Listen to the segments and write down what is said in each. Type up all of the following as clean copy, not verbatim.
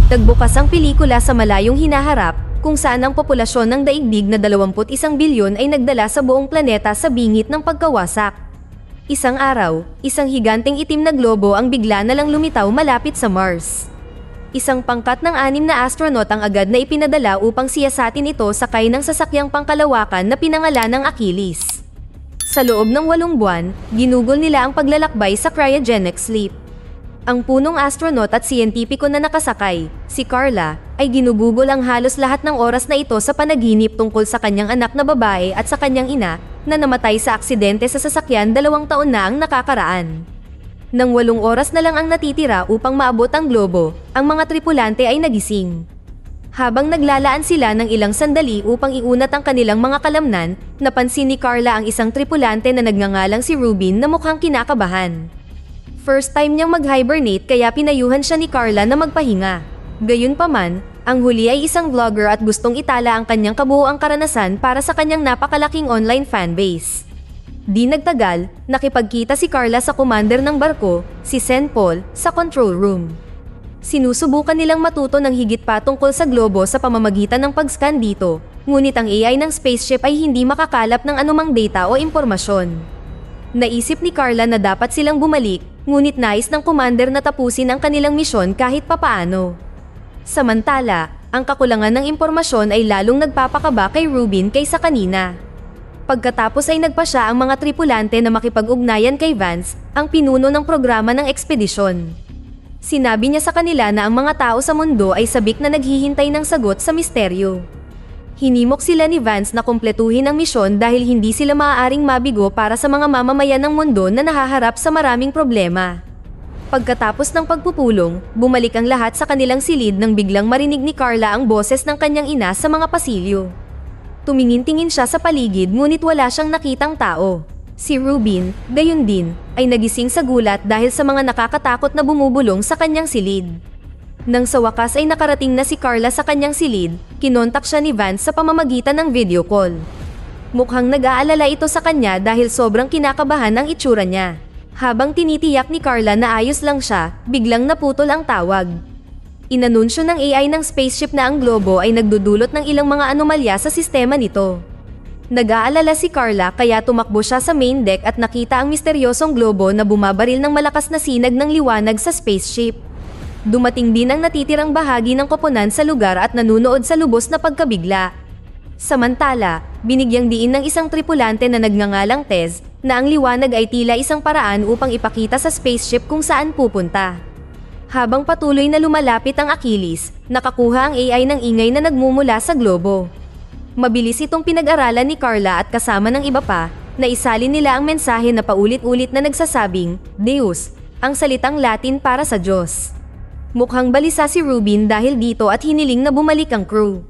Nagbukas ang pelikula sa malayong hinaharap, kung saan ang populasyon ng daigdig na 21 bilyon ay nagdala sa buong planeta sa bingit ng pagkawasak. Isang araw, isang higanteng itim na globo ang bigla na lang lumitaw malapit sa Mars. Isang pangkat ng 6 na astronaut ang agad na ipinadala upang siyasatin ito sakay ng sasakyang pangkalawakan na pinangalan ng Achilles. Sa loob ng 8 buwan, ginugol nila ang paglalakbay sa cryogenic sleep. Ang punong astronaut at siyentipiko na nakasakay, si Carla, ay ginugugol ang halos lahat ng oras na ito sa panaginip tungkol sa kanyang anak na babae at sa kanyang ina, na namatay sa aksidente sa sasakyan 2 taon na ang nakakaraan. Nang 8 oras na lang ang natitira upang maabot ang globo, ang mga tripulante ay nagising. Habang naglalaan sila ng ilang sandali upang iunat ang kanilang mga kalamnan, napansin ni Carla ang isang tripulante na nagngangalang si Rubin na mukhang kinakabahan. First time niyang mag-hibernate kaya pinayuhan siya ni Carla na magpahinga. Gayunpaman, ang huli ay isang vlogger at gustong itala ang kanyang kabuuang karanasan para sa kanyang napakalaking online fanbase. Di nagtagal, nakipagkita si Carla sa commander ng barko, si Sen Paul, sa control room. Sinusubukan nilang matuto ng higit pa tungkol sa globo sa pamamagitan ng pag-scan dito, ngunit ang AI ng spaceship ay hindi makakalap ng anumang data o impormasyon. Naisip ni Carla na dapat silang bumalik, ngunit nais ng commander na tapusin ang kanilang misyon kahit papaano. Samantala, ang kakulangan ng impormasyon ay lalong nagpapakaba kay Rubin kaysa kanina. Pagkatapos ay nagpa siya ang mga tripulante na makipag-ugnayan kay Vance, ang pinuno ng programa ng ekspedisyon. Sinabi niya sa kanila na ang mga tao sa mundo ay sabik na naghihintay ng sagot sa misteryo. Hinimok sila ni Vance na kumpletuhin ang misyon dahil hindi sila maaaring mabigo para sa mga mamamayan ng mundo na nahaharap sa maraming problema. Pagkatapos ng pagpupulong, bumalik ang lahat sa kanilang silid nang biglang marinig ni Carla ang boses ng kanyang ina sa mga pasilyo. Tumingin-tingin siya sa paligid ngunit wala siyang nakitang tao. Si Rubin, gayon din, ay nagising sa gulat dahil sa mga nakakatakot na bumubulong sa kanyang silid. Nang sa wakas ay nakarating na si Carla sa kanyang silid, kinontak siya ni Vance sa pamamagitan ng video call. Mukhang nag-aalala ito sa kanya dahil sobrang kinakabahan ang itsura niya. Habang tinitiyak ni Carla na ayos lang siya, biglang naputol ang tawag. Inanunsyo ng AI ng spaceship na ang globo ay nagdudulot ng ilang mga anomalya sa sistema nito. Nag-aalala si Carla kaya tumakbo siya sa main deck at nakita ang misteryosong globo na bumabaril ng malakas na sinag ng liwanag sa spaceship. Dumating din ang natitirang bahagi ng koponan sa lugar at nanunood sa lubos na pagkabigla. Samantala, binigyang diin ng isang tripulante na nagngangalang Tez na ang liwanag ay tila isang paraan upang ipakita sa spaceship kung saan pupunta. Habang patuloy na lumalapit ang Achilles, nakakuha ang AI ng ingay na nagmumula sa globo. Mabilis itong pinag-aralan ni Carla at kasama ng iba pa, na isalin nila ang mensahe na paulit-ulit na nagsasabing, Deus, ang salitang Latin para sa Diyos. Mukhang balisa si Rubin dahil dito at hiniling na bumalik ang crew.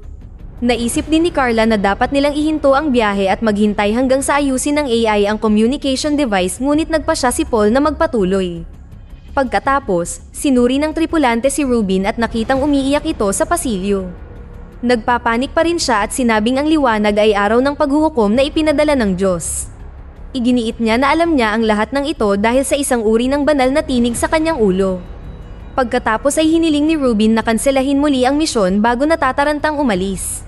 Naisip din ni Carla na dapat nilang ihinto ang biyahe at maghintay hanggang sa ayusin ng AI ang communication device ngunit nagpa siya si Paul na magpatuloy. Pagkatapos, sinuri ng tripulante si Rubin at nakitang umiiyak ito sa pasilyo. Nagpapanik pa rin siya at sinabing ang liwanag ay araw ng paghuhukom na ipinadala ng Diyos. Iginiit niya na alam niya ang lahat ng ito dahil sa isang uri ng banal na tinig sa kanyang ulo. Pagkatapos ay hiniling ni Rubin na kanselahin muli ang misyon bago natatarantang umalis.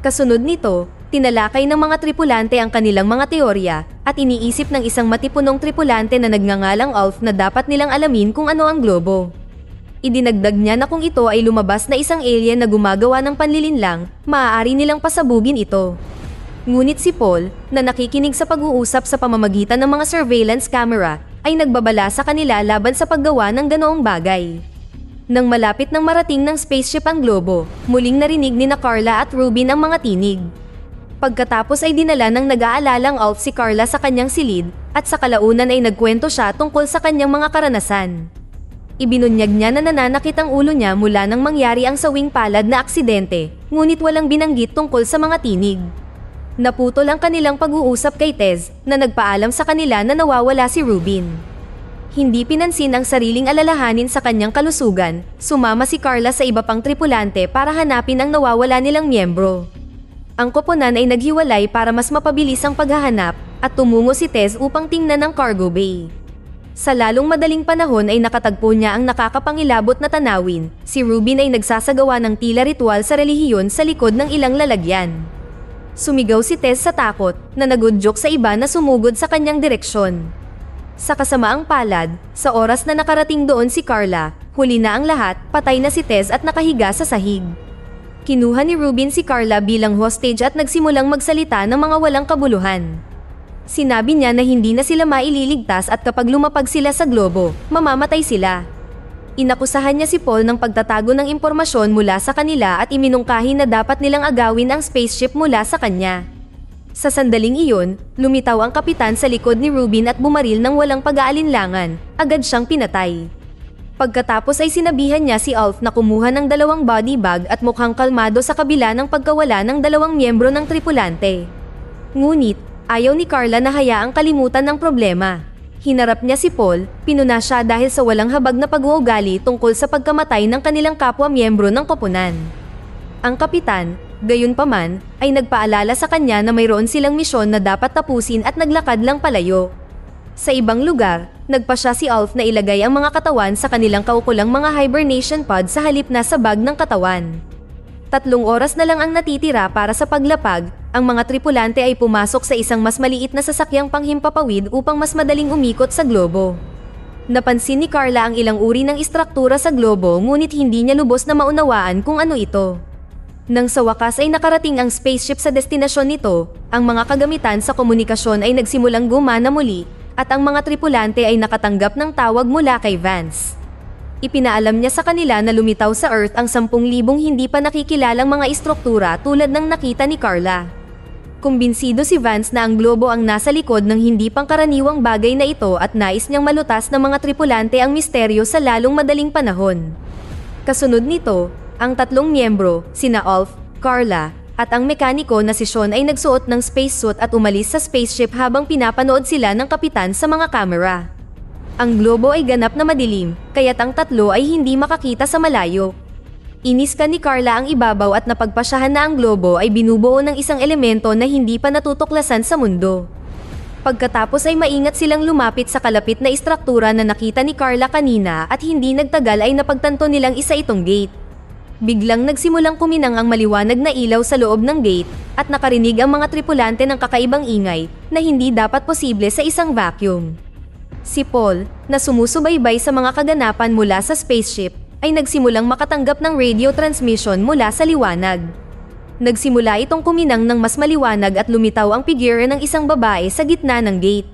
Kasunod nito, tinalakay ng mga tripulante ang kanilang mga teorya at iniisip ng isang matipunong tripulante na nagngangalang Ulf na dapat nilang alamin kung ano ang globo. Idinagdag niya na kung ito ay lumabas na isang alien na gumagawa ng panlilinlang, maaari nilang pasabugin ito. Ngunit si Paul, na nakikinig sa pag-uusap sa pamamagitan ng mga surveillance camera, ay nagbabala sa kanila laban sa paggawa ng ganoong bagay. Nang malapit nang marating ng spaceship ang globo, muling narinig ni na Carla at Rubin ang mga tinig. Pagkatapos ay dinala ng nag-aalalang Ulf si Carla sa kanyang silid, at sa kalaunan ay nagkwento siya tungkol sa kanyang mga karanasan. Ibinunyag niya na nananakit ang ulo niya mula nang mangyari ang sawing palad na aksidente, ngunit walang binanggit tungkol sa mga tinig. Naputol ang kanilang pag-uusap kay Tez, na nagpaalam sa kanila na nawawala si Rubin. Hindi pinansin ang sariling alalahanin sa kanyang kalusugan, sumama si Carla sa iba pang tripulante para hanapin ang nawawala nilang miyembro. Ang koponan ay naghiwalay para mas mapabilis ang paghahanap, at tumungo si Tez upang tingnan ang cargo bay. Sa lalong madaling panahon ay nakatagpo niya ang nakakapangilabot na tanawin. Si Rubin ay nagsasagawa ng tila ritual sa relihiyon sa likod ng ilang lalagyan. Sumigaw si Tess sa takot, na nagudyok sa iba na sumugod sa kanyang direksyon. Sa kasamaang palad, sa oras na nakarating doon si Carla, huli na ang lahat, patay na si Tess at nakahiga sa sahig. Kinuha ni Rubin si Carla bilang hostage at nagsimulang magsalita ng mga walang kabuluhan. Sinabi niya na hindi na sila maililigtas at kapag lumapag sila sa globo, mamamatay sila. Inakusahan niya si Paul ng pagtatago ng impormasyon mula sa kanila at iminungkahi na dapat nilang agawin ang spaceship mula sa kanya. Sa sandaling iyon, lumitaw ang kapitan sa likod ni Rubin at bumaril ng walang pag-aalinlangan, agad siyang pinatay. Pagkatapos ay sinabihan niya si Alf na kumuha ng 2 body bag at mukhang kalmado sa kabila ng pagkawala ng 2 miyembro ng tripulante. Ngunit, ayaw ni Carla na hayaang kalimutan ng problema. Hinarap niya si Paul, pinuna siya dahil sa walang habag na pag-uugali tungkol sa pagkamatay ng kanilang kapwa-miyembro ng koponan. Ang kapitan, gayunpaman, ay nagpaalala sa kanya na mayroon silang misyon na dapat tapusin at naglakad lang palayo. Sa ibang lugar, nagpa siya si Alf na ilagay ang mga katawan sa kanilang kaukulang mga hibernation pod sa halip na sa bag ng katawan. 3 oras na lang ang natitira para sa paglapag. Ang mga tripulante ay pumasok sa isang mas maliit na sasakyang panghimpapawid upang mas madaling umikot sa globo. Napansin ni Carla ang ilang uri ng istruktura sa globo ngunit hindi niya lubos na maunawaan kung ano ito. Nang sa wakas ay nakarating ang spaceship sa destinasyon nito, ang mga kagamitan sa komunikasyon ay nagsimulang gumana muli at ang mga tripulante ay nakatanggap ng tawag mula kay Vance. Ipinaalam niya sa kanila na lumitaw sa Earth ang 10,000 hindi pa nakikilalang mga istruktura tulad ng nakita ni Carla. Kumbinsido si Vance na ang globo ang nasa likod ng hindi pangkaraniwang bagay na ito at nais niyang malutas ng mga tripulante ang misteryo sa lalong madaling panahon. Kasunod nito, ang 3 miyembro, sina Alf, Carla, at ang mekaniko na si Sean ay nagsuot ng spacesuit at umalis sa spaceship habang pinapanood sila ng kapitan sa mga kamera. Ang globo ay ganap na madilim, kaya't ang 3 ay hindi makakita sa malayo. Iniskan ni Carla ang ibabaw at napagpasyahan na ang globo ay binubuo ng isang elemento na hindi pa natutuklasan sa mundo. Pagkatapos ay maingat silang lumapit sa kalapit na istruktura na nakita ni Carla kanina at hindi nagtagal ay napagtanto nilang isa itong gate. Biglang nagsimulang kuminang ang maliwanag na ilaw sa loob ng gate at nakarinig ang mga tripulante ng kakaibang ingay na hindi dapat posible sa isang vacuum. Si Paul, na sumusubaybay sa mga kaganapan mula sa spaceship, ay nagsimulang makatanggap ng radio transmission mula sa liwanag. Nagsimula itong kuminang ng mas maliwanag at lumitaw ang figure ng isang babae sa gitna ng gate.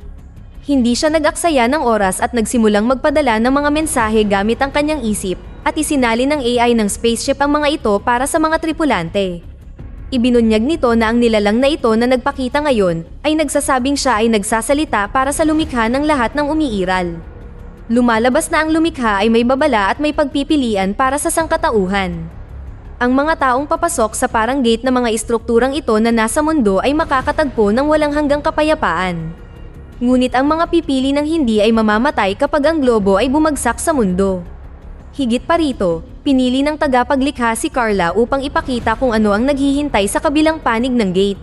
Hindi siya nag-aksaya ng oras at nagsimulang magpadala ng mga mensahe gamit ang kanyang isip at isinali ng AI ng spaceship ang mga ito para sa mga tripulante. Ibinunyag nito na ang nilalang na ito na nagpakita ngayon ay nagsasabing siya ay nagsasalita para sa lumikha ng lahat ng umiiral. Lumalabas na ang lumikha ay may babala at may pagpipilian para sa sangkatauhan. Ang mga taong papasok sa parang gate na mga istrukturang ito na nasa mundo ay makakatagpo ng walang hanggang kapayapaan. Ngunit ang mga pipili ng hindi ay mamamatay kapag ang globo ay bumagsak sa mundo. Higit pa rito, pinili ng tagapaglikha si Carla upang ipakita kung ano ang naghihintay sa kabilang panig ng gate.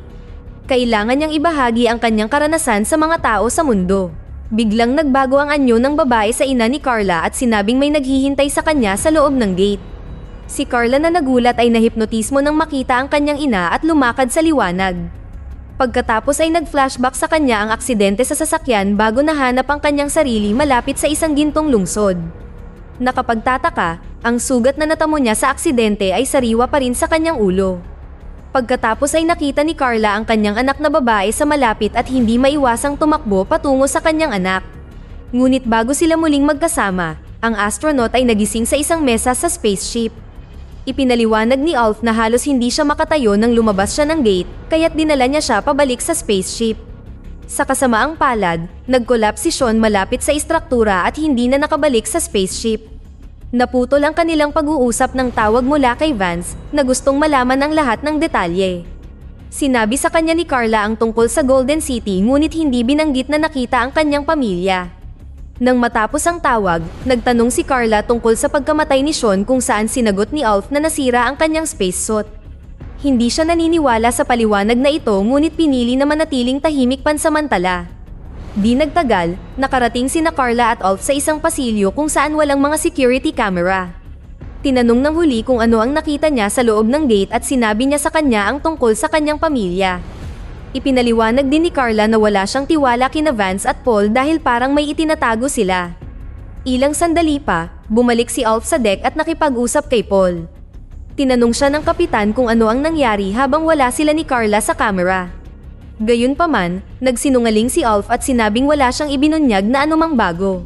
Kailangan niyang ibahagi ang kanyang karanasan sa mga tao sa mundo. Biglang nagbago ang anyo ng babae sa ina ni Carla at sinabing may naghihintay sa kanya sa loob ng gate. Si Carla na nagulat ay nahipnotismo nang makita ang kanyang ina at lumakad sa liwanag. Pagkatapos ay nag-flashback sa kanya ang aksidente sa sasakyan bago nahanap ang kanyang sarili malapit sa isang gintong lungsod. Nakapagtataka, ang sugat na natamo niya sa aksidente ay sariwa pa rin sa kanyang ulo. Pagkatapos ay nakita ni Carla ang kanyang anak na babae sa malapit at hindi maiwasang tumakbo patungo sa kanyang anak. Ngunit bago sila muling magkasama, ang astronaut ay nagising sa isang mesa sa spaceship. Ipinaliwanag ni Alf na halos hindi siya makatayo nang lumabas siya ng gate, kaya't dinala niya siya pabalik sa spaceship. Sa kasamaang palad, nag-collapse si Sean malapit sa istruktura at hindi na nakabalik sa spaceship. Naputol ang kanilang pag-uusap ng tawag mula kay Vance na gustong malaman ang lahat ng detalye. Sinabi sa kanya ni Carla ang tungkol sa Golden City ngunit hindi binanggit na nakita ang kanyang pamilya. Nang matapos ang tawag, nagtanong si Carla tungkol sa pagkamatay ni Sean kung saan sinagot ni Alf na nasira ang kanyang spacesuit. Hindi siya naniniwala sa paliwanag na ito ngunit pinili na manatiling tahimik pansamantala. Di nagtagal, nakarating sina Carla at Ulf sa isang pasilyo kung saan walang mga security camera. Tinanong ng huli kung ano ang nakita niya sa loob ng gate at sinabi niya sa kanya ang tungkol sa kanyang pamilya. Ipinaliwanag din ni Carla na wala siyang tiwala kina Vance at Paul dahil parang may itinatago sila. Ilang sandali pa, bumalik si Ulf sa deck at nakipag-usap kay Paul. Tinanong siya ng kapitan kung ano ang nangyari habang wala sila ni Carla sa camera. Gayunpaman, nagsinungaling si Ulf at sinabing wala siyang ibinunyag na anumang bago.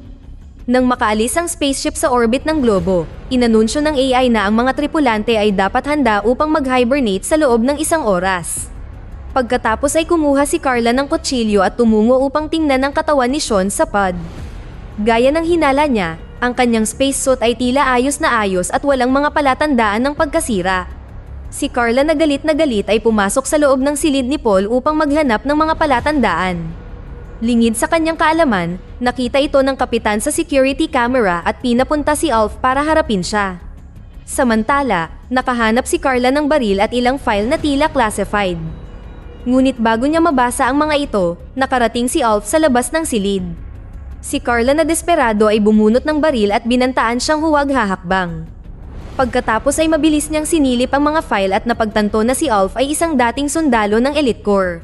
Nang makaalis ang spaceship sa orbit ng globo, inanunsyo ng AI na ang mga tripulante ay dapat handa upang mag-hibernate sa loob ng 1 oras. Pagkatapos ay kumuha si Carla ng kutsilyo at tumungo upang tingnan ang katawan ni Sean sa pod. Gaya ng hinala niya, ang kanyang spacesuit ay tila ayos na ayos at walang mga palatandaan ng pagkasira. Si Carla na galit ay pumasok sa loob ng silid ni Paul upang maghanap ng mga palatandaan. Lingid sa kanyang kaalaman, nakita ito ng kapitan sa security camera at pinapunta si Ulf para harapin siya. Samantala, nakahanap si Carla ng baril at ilang file na tila classified. Ngunit bago niya mabasa ang mga ito, nakarating si Ulf sa labas ng silid. Si Carla na desperado ay bumunot ng baril at binantaan siyang huwag hahakbang. Pagkatapos ay mabilis niyang sinilip ang mga file at napagtanto na si Ulf ay isang dating sundalo ng Elite Corps.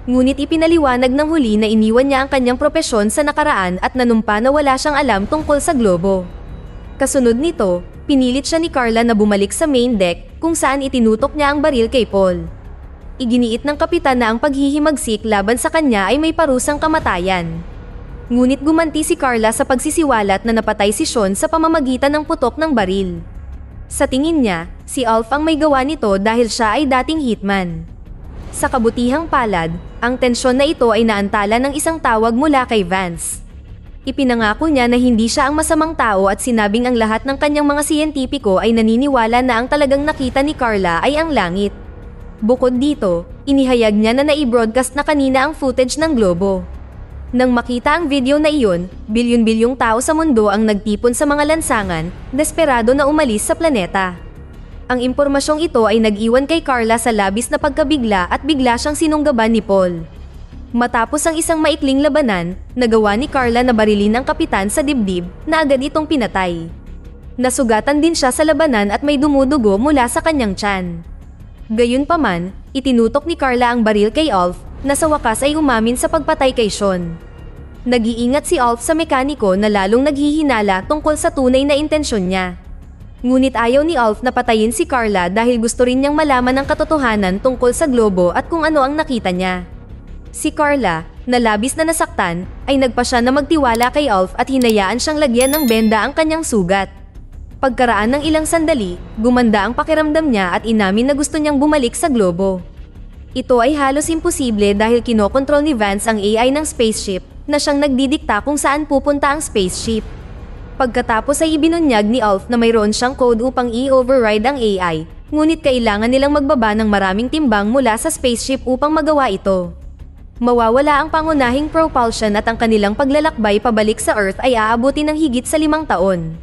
Ngunit ipinaliwanag ng huli na iniwan niya ang kanyang propesyon sa nakaraan at nanumpa na wala siyang alam tungkol sa globo. Kasunod nito, pinilit siya ni Carla na bumalik sa main deck kung saan itinutok niya ang baril kay Paul. Iginiit ng kapitan na ang paghihimagsik laban sa kanya ay may parusang kamatayan. Ngunit gumanti si Carla sa pagsisiwalat na napatay si Sean sa pamamagitan ng putok ng baril. Sa tingin niya, si Ulf ang may gawa nito dahil siya ay dating hitman. Sa kabutihang palad, ang tensyon na ito ay naantala ng isang tawag mula kay Vance. Ipinangako niya na hindi siya ang masamang tao at sinabing ang lahat ng kanyang mga siyentipiko ay naniniwala na ang talagang nakita ni Carla ay ang langit. Bukod dito, inihayag niya na nai-broadcast na kanina ang footage ng globo. Nang makita ang video na iyon, bilyon-bilyong tao sa mundo ang nagtipon sa mga lansangan, desperado na umalis sa planeta. Ang impormasyong ito ay nag-iwan kay Carla sa labis na pagkabigla at bigla siyang sinunggaban ni Paul. Matapos ang isang maikling labanan, nagawa ni Carla na barilin ang kapitan sa dibdib na agad itong pinatay. Nasugatan din siya sa labanan at may dumudugo mula sa kanyang tiyan. Gayunpaman, itinutok ni Carla ang baril kay Ulf, na sa wakas ay umamin sa pagpatay kay Sean. Nag-iingat si Ulf sa mekaniko na lalong naghihinala tungkol sa tunay na intensyon niya. Ngunit ayaw ni Ulf na patayin si Carla dahil gusto rin niyang malaman ang katotohanan tungkol sa globo at kung ano ang nakita niya. Si Carla, na labis na nasaktan, ay nagpa siya na magtiwala kay Ulf at hinayaan siyang lagyan ng benda ang kanyang sugat. Pagkaraan ng ilang sandali, gumanda ang pakiramdam niya at inamin na gusto niyang bumalik sa globo. Ito ay halos imposible dahil kinokontrol ni Vance ang AI ng spaceship na siyang nagdidikta kung saan pupunta ang spaceship. Pagkatapos ay ibinunyag ni Ulf na mayroon siyang code upang i-override ang AI, ngunit kailangan nilang magbaba ng maraming timbang mula sa spaceship upang magawa ito. Mawawala ang pangunahing propulsion at ang kanilang paglalakbay pabalik sa Earth ay aabuti ng higit sa 5 taon.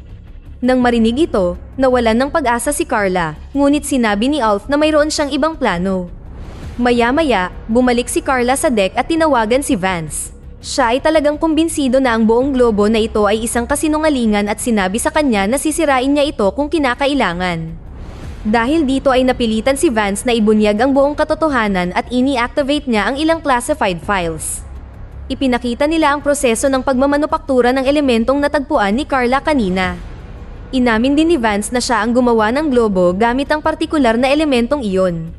Nang marinig ito, nawalan ng pag-asa si Carla, ngunit sinabi ni Ulf na mayroon siyang ibang plano. Maya-maya, bumalik si Carla sa deck at tinawagan si Vance. Siya ay talagang kumbinsido na ang buong globo na ito ay isang kasinungalingan at sinabi sa kanya na sisirain niya ito kung kinakailangan. Dahil dito ay napilitan si Vance na ibunyag ang buong katotohanan at ini-activate niya ang ilang classified files. Ipinakita nila ang proseso ng pagmamanupaktura ng elementong natagpuan ni Carla kanina. Inamin din ni Vance na siya ang gumawa ng globo gamit ang partikular na elementong iyon.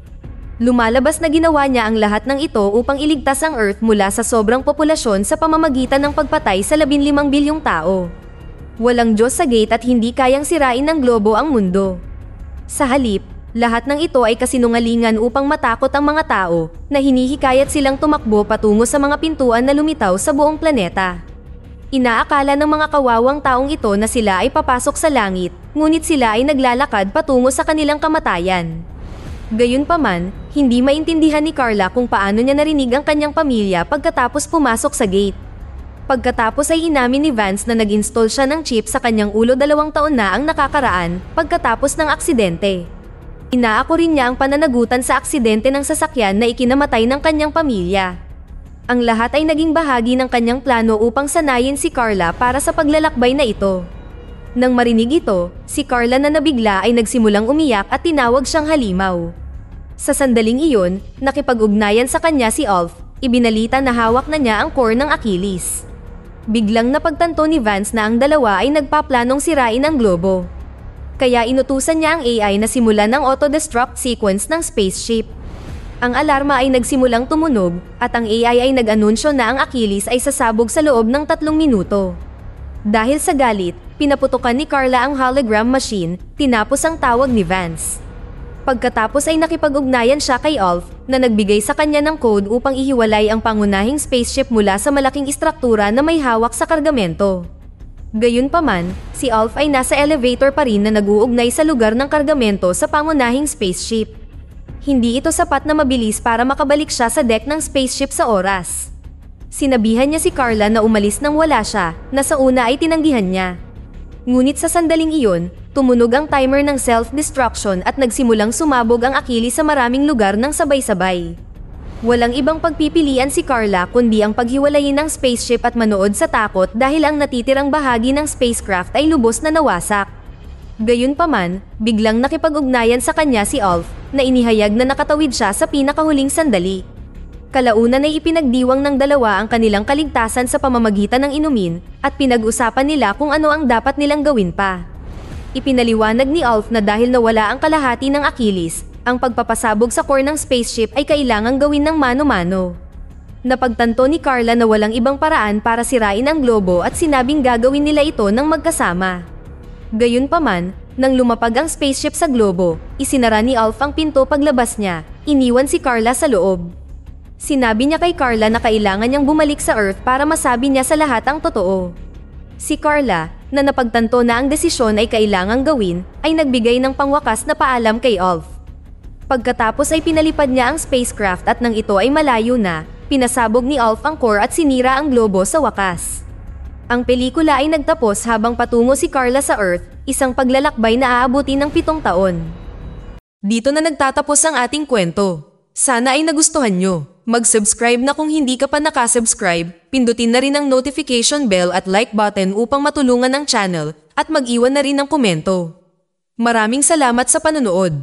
Lumalabas na ginawa niya ang lahat ng ito upang iligtas ang Earth mula sa sobrang populasyon sa pamamagitan ng pagpatay sa 15 bilyong tao. Walang Diyos sa gate at hindi kayang sirain ng globo ang mundo. Sa halip, lahat ng ito ay kasinungalingan upang matakot ang mga tao na hinihikayat silang tumakbo patungo sa mga pintuan na lumitaw sa buong planeta. Inaakala ng mga kawawang taong ito na sila ay papasok sa langit, ngunit sila ay naglalakad patungo sa kanilang kamatayan. Gayunpaman, hindi maintindihan ni Carla kung paano niya narinig ang kanyang pamilya pagkatapos pumasok sa gate. Pagkatapos ay inamin ni Vance na nag-install siya ng chip sa kanyang ulo 2 taon na ang nakakaraan pagkatapos ng aksidente. Inaako rin niya ang pananagutan sa aksidente ng sasakyan na ikinamatay ng kanyang pamilya. Ang lahat ay naging bahagi ng kanyang plano upang sanayin si Carla para sa paglalakbay na ito. Nang marinig ito, si Carla na nabigla ay nagsimulang umiyak at tinawag siyang halimaw. Sa sandaling iyon, nakipag-ugnayan sa kanya si Ulf, ibinalita na hawak na niya ang core ng Achilles. Biglang napagtanto ni Vance na ang dalawa ay nagpaplanong sirain ang globo. Kaya inutusan niya ang AI na simulan ang auto-destruct sequence ng spaceship. Ang alarma ay nagsimulang tumunog at ang AI ay nag-anunsyo na ang Achilles ay sasabog sa loob ng 3 minuto. Dahil sa galit, pinaputukan ni Carla ang hologram machine, tinapos ang tawag ni Vance. Pagkatapos ay nakipag-ugnayan siya kay Ulf na nagbigay sa kanya ng code upang ihiwalay ang pangunahing spaceship mula sa malaking istruktura na may hawak sa kargamento. Gayunpaman, si Ulf ay nasa elevator pa rin na nag-uugnay sa lugar ng kargamento sa pangunahing spaceship. Hindi ito sapat na mabilis para makabalik siya sa deck ng spaceship sa oras. Sinabihan niya si Carla na umalis nang wala siya, na sa una ay tinanggihan niya. Ngunit sa sandaling iyon, tumunog ang timer ng self-destruction at nagsimulang sumabog ang Achilles sa maraming lugar ng sabay-sabay. Walang ibang pagpipilian si Carla kundi ang paghiwalayin ng spaceship at manood sa takot dahil ang natitirang bahagi ng spacecraft ay lubos na nawasak. Gayunpaman, biglang nakipag-ugnayan sa kanya si Ulf na inihayag na nakatawid siya sa pinakahuling sandali. Kalaunan ay ipinagdiwang ng dalawa ang kanilang kaligtasan sa pamamagitan ng inumin at pinag-usapan nila kung ano ang dapat nilang gawin pa. Ipinaliwanag ni Ulf na dahil nawala ang kalahati ng Achilles, ang pagpapasabog sa core ng spaceship ay kailangang gawin ng mano-mano. Napagtanto ni Carla na walang ibang paraan para sirain ang globo at sinabing gagawin nila ito ng magkasama. Gayunpaman, nang lumapag ang spaceship sa globo, isinara ni Ulf ang pinto paglabas niya, iniwan si Carla sa loob. Sinabi niya kay Carla na kailangan niyang bumalik sa Earth para masabi niya sa lahat ang totoo. Si Carla, na napagtanto na ang desisyon ay kailangang gawin, ay nagbigay ng pangwakas na paalam kay Ulf. Pagkatapos ay pinalipad niya ang spacecraft at nang ito ay malayo na, pinasabog ni Ulf ang core at sinira ang globo sa wakas. Ang pelikula ay nagtapos habang patungo si Carla sa Earth, isang paglalakbay na aabutin ng 7 taon. Dito na nagtatapos ang ating kwento. Sana ay nagustuhan nyo. Mag-subscribe na kung hindi ka pa nakasubscribe, pindutin na rin ang notification bell at like button upang matulungan ang channel, at mag-iwan na rin ng komento. Maraming salamat sa panonood.